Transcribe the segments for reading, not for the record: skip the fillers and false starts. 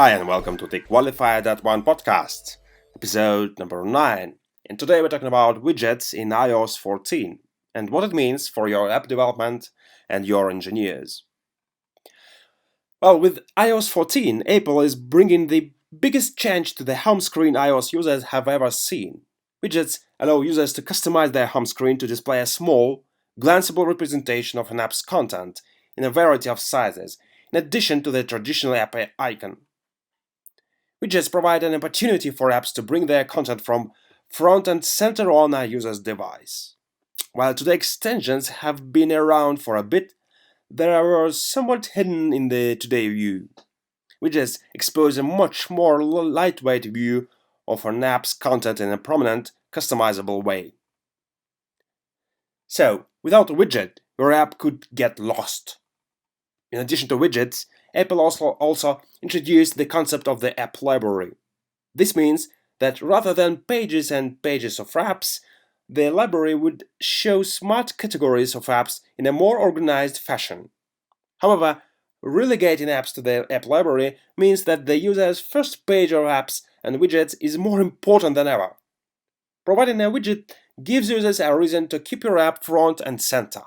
Hi and welcome to the Qualified.One podcast, episode number 9. And today we're talking about widgets in iOS 14 and what it means for your app development and your engineers. Well, with iOS 14, Apple is bringing the biggest change to the home screen iOS users have ever seen. Widgets allow users to customize their home screen to display a small, glanceable representation of an app's content in a variety of sizes, in addition to the traditional app icon. Widgets provide an opportunity for apps to bring their content from front and center on a user's device. While today extensions have been around for a bit, they are somewhat hidden in the today view. Widgets expose a much more lightweight view of an app's content in a prominent, customizable way. So, without a widget, your app could get lost. In addition to widgets, Apple also introduced the concept of the app library. This means that rather than pages and pages of apps, the library would show smart categories of apps in a more organized fashion. However, relegating apps to the app library means that the user's first page of apps and widgets is more important than ever. Providing a widget gives users a reason to keep your app front and center.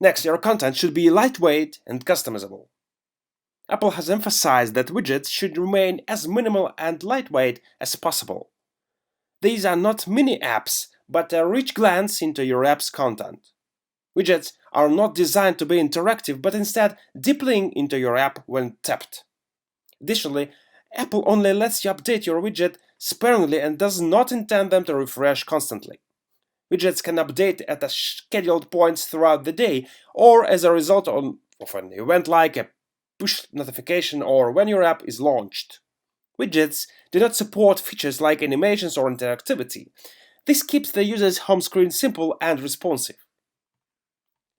Next, your content should be lightweight and customizable. Apple has emphasized that widgets should remain as minimal and lightweight as possible. These are not mini apps, but a rich glance into your app's content. Widgets are not designed to be interactive, but instead deep link into your app when tapped. Additionally, Apple only lets you update your widget sparingly and does not intend them to refresh constantly. Widgets can update at scheduled points throughout the day or as a result of an event like a push notification or when your app is launched. Widgets do not support features like animations or interactivity. This keeps the user's home screen simple and responsive.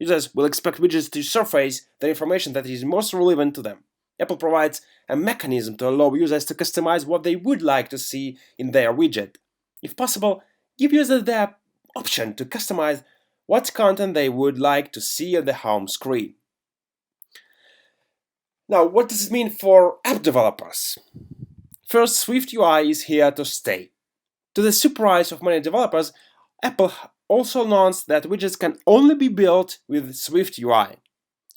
Users will expect widgets to surface the information that is most relevant to them. Apple provides a mechanism to allow users to customize what they would like to see in their widget. If possible, give users the option to customize what content they would like to see on the home screen. Now, what does it mean for app developers? First, Swift UI is here to stay. To the surprise of many developers, Apple also announced that widgets can only be built with Swift UI.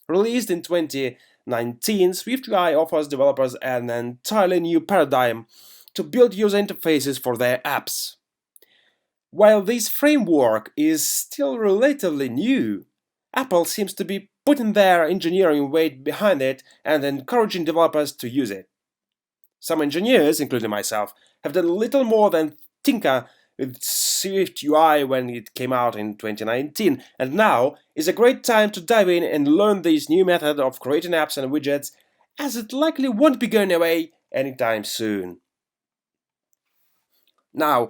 Released in 2019, Swift UI offers developers an entirely new paradigm to build user interfaces for their apps. While this framework is still relatively new, Apple seems to be putting their engineering weight behind it and encouraging developers to use it. Some engineers, including myself, have done little more than tinker with Swift UI when it came out in 2019, and now is a great time to dive in and learn this new method of creating apps and widgets, as it likely won't be going away anytime soon. Now,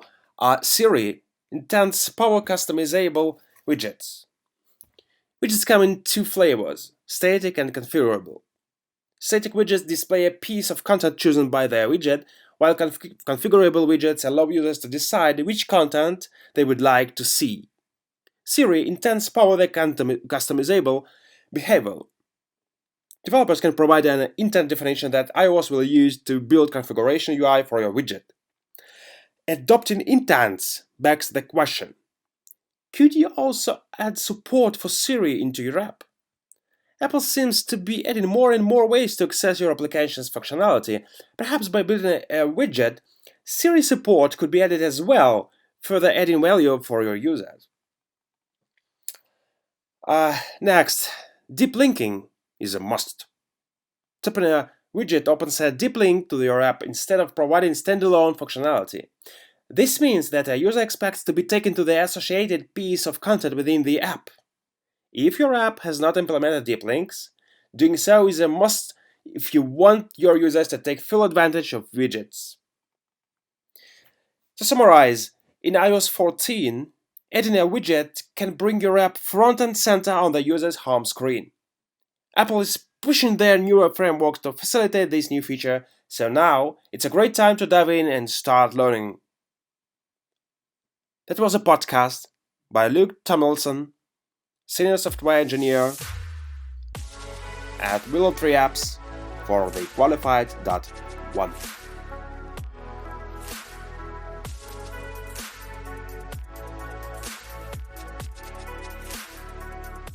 Siri intends power customizable widgets. Widgets come in two flavors, static and configurable. Static widgets display a piece of content chosen by their widget, while configurable widgets allow users to decide which content they would like to see. Siri intends power the customizable behavior. Developers can provide an intent definition that iOS will use to build configuration UI for your widget. Adopting intents begs the question: could you also add support for Siri into your app? Apple seems to be adding more and more ways to access your application's functionality. Perhaps by building a widget, Siri support could be added as well, further adding value for your users. Next, deep linking is a must. Tapping a widget opens a deep link to your app instead of providing standalone functionality. This means that a user expects to be taken to the associated piece of content within the app. If your app has not implemented deep links, doing so is a must if you want your users to take full advantage of widgets. To summarize, in iOS 14, adding a widget can bring your app front and center on the user's home screen. Apple is pushing their newer frameworks to facilitate this new feature, so now it's a great time to dive in and start learning. That was a podcast by Luke Tomlinson, Senior Software Engineer at Willow Tree Apps, for the Qualified.One.